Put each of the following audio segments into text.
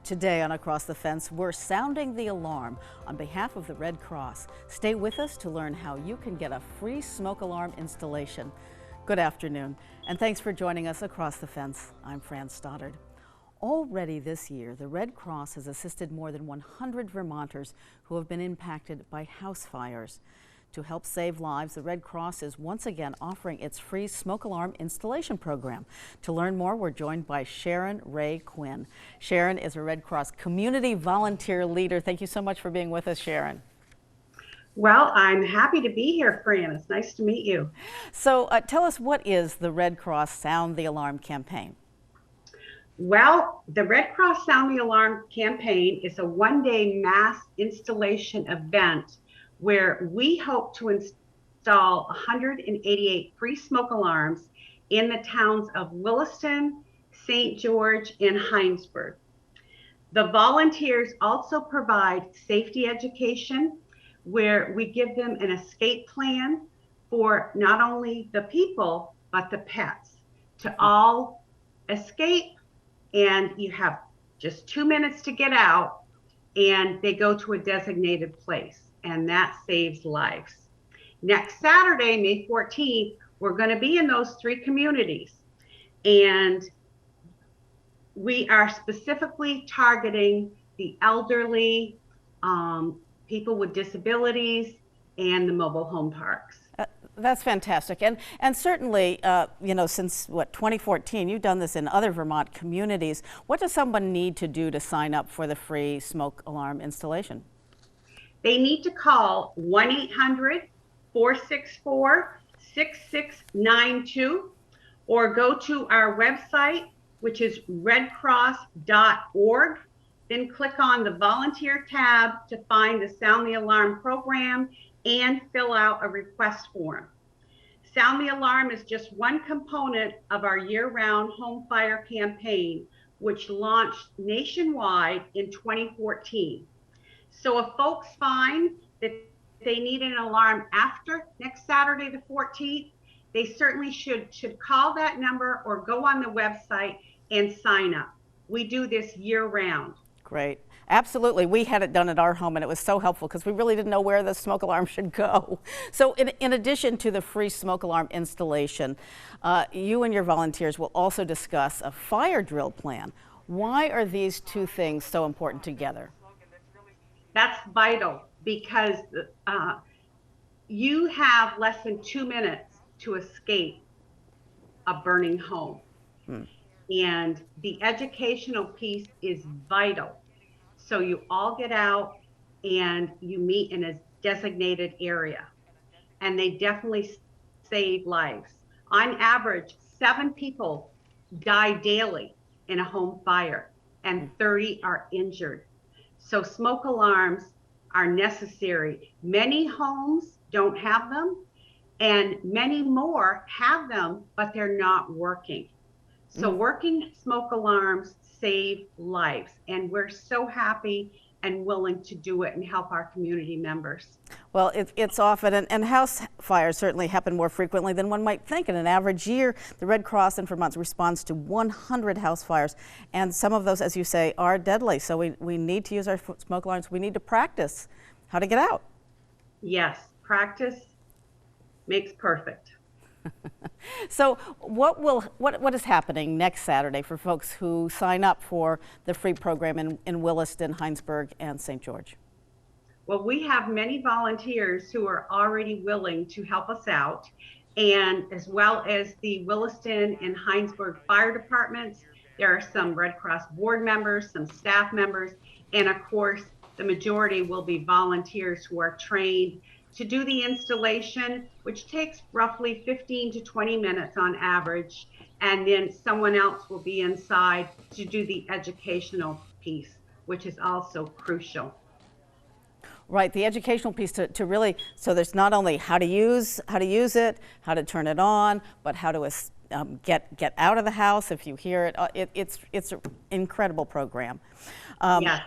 Today on Across the Fence, we're sounding the alarm on behalf of the Red Cross. Stay with us to learn how you can get a free smoke alarm installation. Good afternoon, and thanks for joining us Across the Fence. I'm Fran Stoddard. Already this year, the Red Cross has assisted more than 100 Vermonters who have been impacted by house fires. To help save lives, the Red Cross is once again offering its free smoke alarm installation program. To learn more, we're joined by Sharon Ray Quinn. Sharon is a Red Cross community volunteer leader. Thank you so much for being with us, Sharon. Well, I'm happy to be here, Fran. It's nice to meet you. So tell us, what is the Red Cross Sound the Alarm campaign? Well, the Red Cross Sound the Alarm campaign is a one-day mass installation event where we hope to install 188 free smoke alarms in the towns of Williston, St. George, and Heinsberg. The volunteers also provide safety education where we give them an escape plan for not only the people, but the pets to all escape. And you have just 2 minutes to get out, and they go to a designated place. And that saves lives. Next Saturday, May 14th, we're going to be in those 3 communities. And we are specifically targeting the elderly, people with disabilities, and the mobile home parks. That's fantastic. And certainly, since 2014, you've done this in other Vermont communities. What does someone need to do to sign up for the free smoke alarm installation? They need to call 1-800-464-6692 or go to our website, which is redcross.org. Then click on the volunteer tab to find the Sound the Alarm program and fill out a request form. Sound the Alarm is just one component of our year-round home fire campaign, which launched nationwide in 2014. So if folks find that they need an alarm after next Saturday the 14th, they certainly should call that number or go on the website and sign up. We do this year-round. Great. Absolutely. We had it done at our home, and it was so helpful because we really didn't know where the smoke alarm should go. So in addition to the free smoke alarm installation, you and your volunteers will also discuss a fire drill plan. Why are these two things so important together? That's vital because you have less than 2 minutes to escape a burning home. And the educational piece is vital. So you all get out and you meet in a designated area, and they definitely save lives. On average, 7 people die daily in a home fire and 30 are injured. So smoke alarms are necessary. Many homes don't have them, and many more have them, but they're not working. So working smoke alarms save lives, and we're so happy and willing to do it and help our community members. Well, it's often, and house fires certainly happen more frequently than one might think. In an average year, the Red Cross in Vermont responds to 100 house fires, and some of those, as you say, are deadly. So we need to use our smoke alarms. We need to practice how to get out. Yes, practice makes perfect. So what is happening next Saturday for folks who sign up for the free program in Williston, Heinsberg, and St. George? Well, we have many volunteers who are already willing to help us out, and as well as the Williston and Heinsberg fire departments. There are some Red Cross board members, some staff members, and of course, the majority will be volunteers who are trained to do the installation, which takes roughly 15 to 20 minutes on average. And then someone else will be inside to do the educational piece, which is also crucial. Right, the educational piece to really, so there's not only how to use it, how to turn it on, but how to get out of the house if you hear it. It's an incredible program. Yes.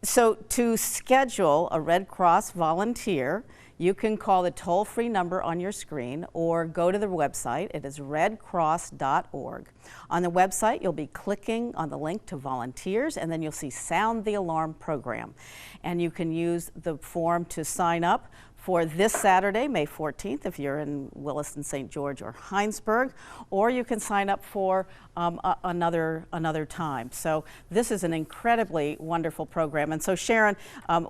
So to schedule a Red Cross volunteer, you can call the toll-free number on your screen or go to the website. It is redcross.org. On the website, you'll be clicking on the link to volunteers, and then you'll see Sound the Alarm program. And you can use the form to sign up for this Saturday, May 14th, if you're in Williston, St. George, or Heinsberg, or you can sign up for another time. So this is an incredibly wonderful program. And so Sharon,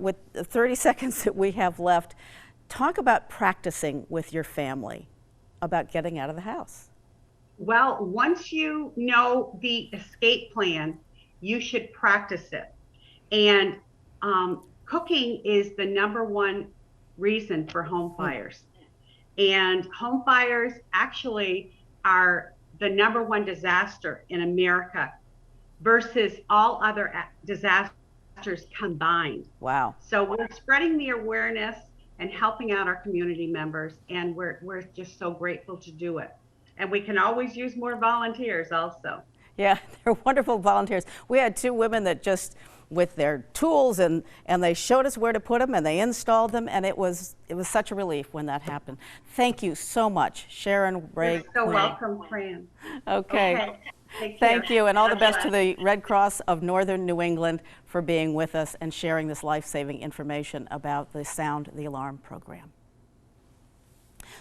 with the 30 seconds that we have left, talk about practicing with your family about getting out of the house. Well, once you know the escape plan, you should practice it. And cooking is the #1 reason for home fires. And home fires actually are the #1 disaster in America versus all other disasters combined. Wow. So we're spreading the awareness and helping out our community members, and we're just so grateful to do it. And we can always use more volunteers also. Yeah, they're wonderful volunteers. We had 2 women that just, with their tools, and they showed us where to put them, and they installed them, and it was such a relief when that happened. Thank you so much, Sharon Ray. You're so welcome, Fran. Okay. Take care. Thank you, and all the best to the Red Cross of Northern New England for being with us and sharing this life-saving information about the Sound the Alarm program.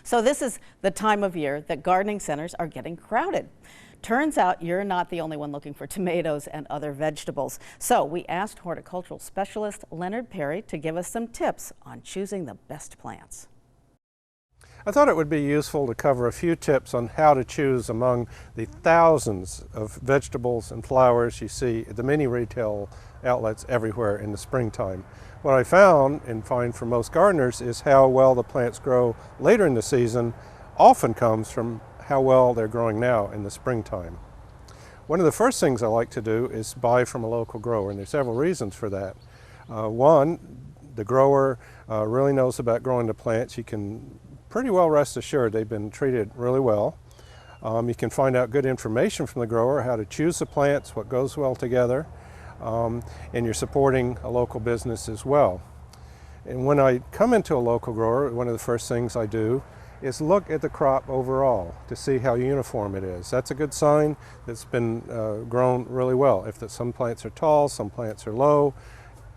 So this is the time of year that gardening centers are getting crowded. Turns out you're not the only one looking for tomatoes and other vegetables. So we asked horticultural specialist Leonard Perry to give us some tips on choosing the best plants. I thought it would be useful to cover a few tips on how to choose among the thousands of vegetables and flowers you see at the many retail outlets everywhere in the springtime. What I found and find for most gardeners is how well the plants grow later in the season often comes from how well they're growing now in the springtime. One of the first things I like to do is buy from a local grower, and there's several reasons for that. One, the grower really knows about growing the plants. You can pretty well rest assured they've been treated really well. You can find out good information from the grower, how to choose the plants, what goes well together, and you're supporting a local business as well. And when I come into a local grower, one of the first things I do is look at the crop overall to see how uniform it is. That's a good sign that's been grown really well. If some plants are tall, some plants are low,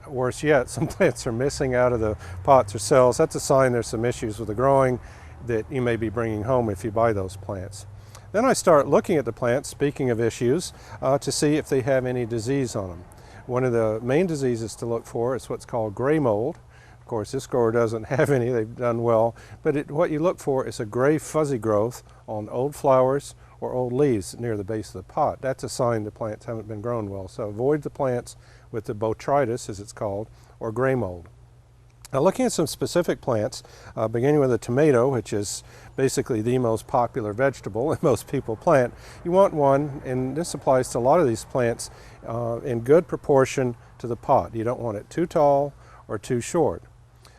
worse yet, some plants are missing out of the pots or cells, that's a sign there's some issues with the growing that you may be bringing home if you buy those plants. Then I start looking at the plants, speaking of issues, to see if they have any disease on them. One of the main diseases to look for is what's called gray mold. Of course, this grower doesn't have any, they've done well, but what you look for is a gray fuzzy growth on old flowers or old leaves near the base of the pot. That's a sign the plants haven't been grown well. So avoid the plants with the botrytis, as it's called, or gray mold. Now, looking at some specific plants, beginning with a tomato, which is basically the most popular vegetable that most people plant, you want one, and this applies to a lot of these plants, in good proportion to the pot. You don't want it too tall or too short.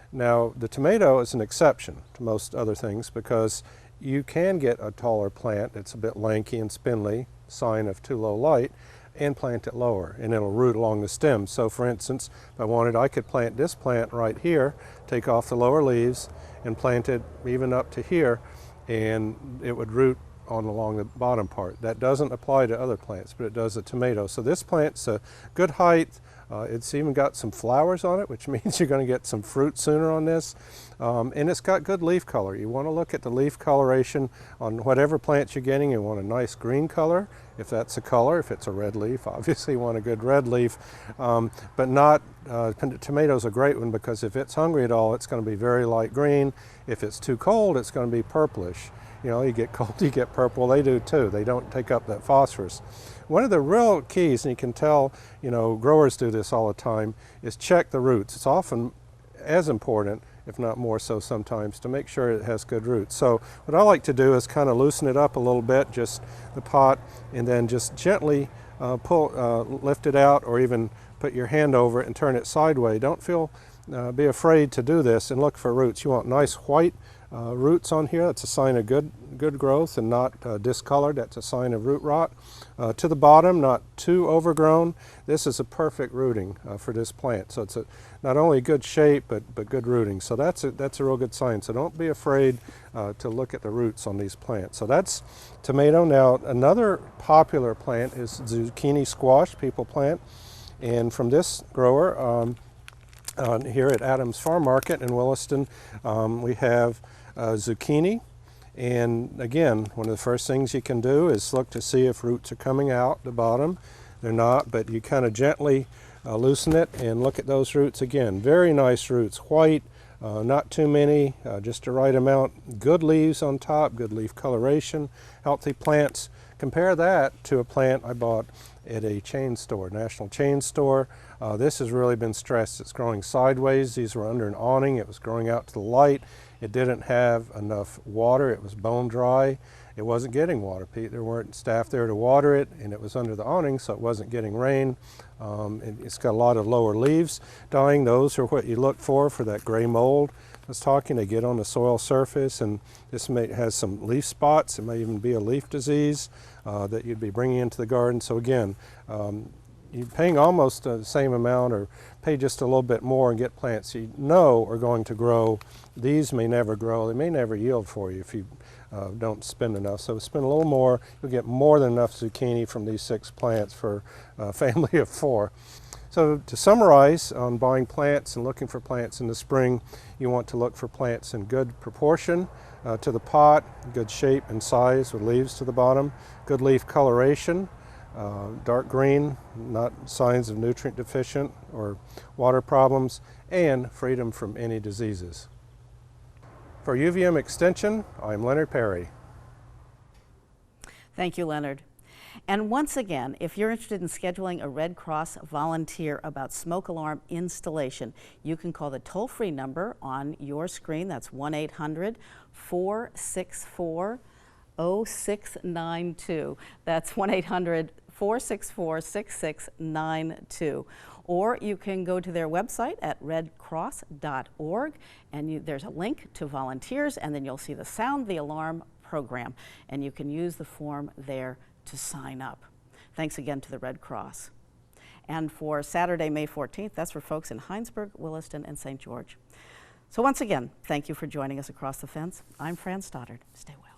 Now, the tomato is an exception to most other things because you can get a taller plant that's a bit lanky and spindly, sign of too low light, and plant it lower, and it'll root along the stem. So for instance, if I wanted, I could plant this plant right here, take off the lower leaves, and plant it even up to here, and it would root along the bottom part. That doesn't apply to other plants, but it does the tomato. So this plant's a good height. It's even got some flowers on it, which means you're going to get some fruit sooner on this. And it's got good leaf color. You want to look at the leaf coloration on whatever plants you're getting. You want a nice green color, if that's a color. If it's a red leaf, obviously you want a good red leaf. But not, tomato's a great one because if it's hungry at all, it's going to be very light green. If it's too cold, it's going to be purplish. You know, you get cold, you get purple. They do too. They don't take up that phosphorus. One of the real keys, and you can tell, you know, growers do this all the time, is check the roots. It's often as important, if not more so sometimes, to make sure it has good roots. So what I like to do is kind of loosen it up a little bit, just the pot, and then just gently lift it out, or even put your hand over it and turn it sideways. Don't feel be afraid to do this and look for roots. You want nice white roots on here. That's a sign of good growth and not discolored. That's a sign of root rot. To the bottom, not too overgrown. This is a perfect rooting for this plant. So it's not only good shape but good rooting. So that's a real good sign. So don't be afraid to look at the roots on these plants. So that's tomato. Now another popular plant is zucchini squash. People plant, and from this grower. Here at Adams Farm Market in Williston, we have zucchini, and again, one of the first things you can do is look to see if roots are coming out the bottom. They're not, but you kind of gently loosen it and look at those roots again. Very nice roots, white, not too many, just the right amount. Good leaves on top, good leaf coloration, healthy plants. Compare that to a plant I bought at a chain store, national chain store. This has really been stressed. It's growing sideways. These were under an awning. It was growing out to the light. It didn't have enough water. It was bone dry. It wasn't getting water. There weren't staff there to water it, and it was under the awning, so it wasn't getting rain. It's got a lot of lower leaves dying. Those are what you look for that gray mold. I was talking, they get on the soil surface, and this has some leaf spots. It may even be a leaf disease that you'd be bringing into the garden. So again, you're paying almost the same amount or pay just a little bit more and get plants you know are going to grow. These may never grow. They may never yield for you if you don't spend enough. So spend a little more. You'll get more than enough zucchini from these 6 plants for a family of 4. So to summarize on buying plants and looking for plants in the spring, you want to look for plants in good proportion to the pot, good shape and size with leaves to the bottom, good leaf coloration, dark green, not signs of nutrient deficient or water problems, and freedom from any diseases. For UVM Extension, I'm Leonard Perry. Thank you, Leonard. And once again, if you're interested in scheduling a Red Cross volunteer about smoke alarm installation, you can call the toll-free number on your screen. That's 1-800-464-0692. That's 1-800-464-6692. Or you can go to their website at redcross.org, and there's a link to volunteers, and then you'll see the Sound the Alarm program, and you can use the form there to sign up. Thanks again to the Red Cross. And for Saturday, May 14th, that's for folks in Hinesburg, Williston, and St. George. So once again, thank you for joining us across the fence. I'm Fran Stoddard. Stay well.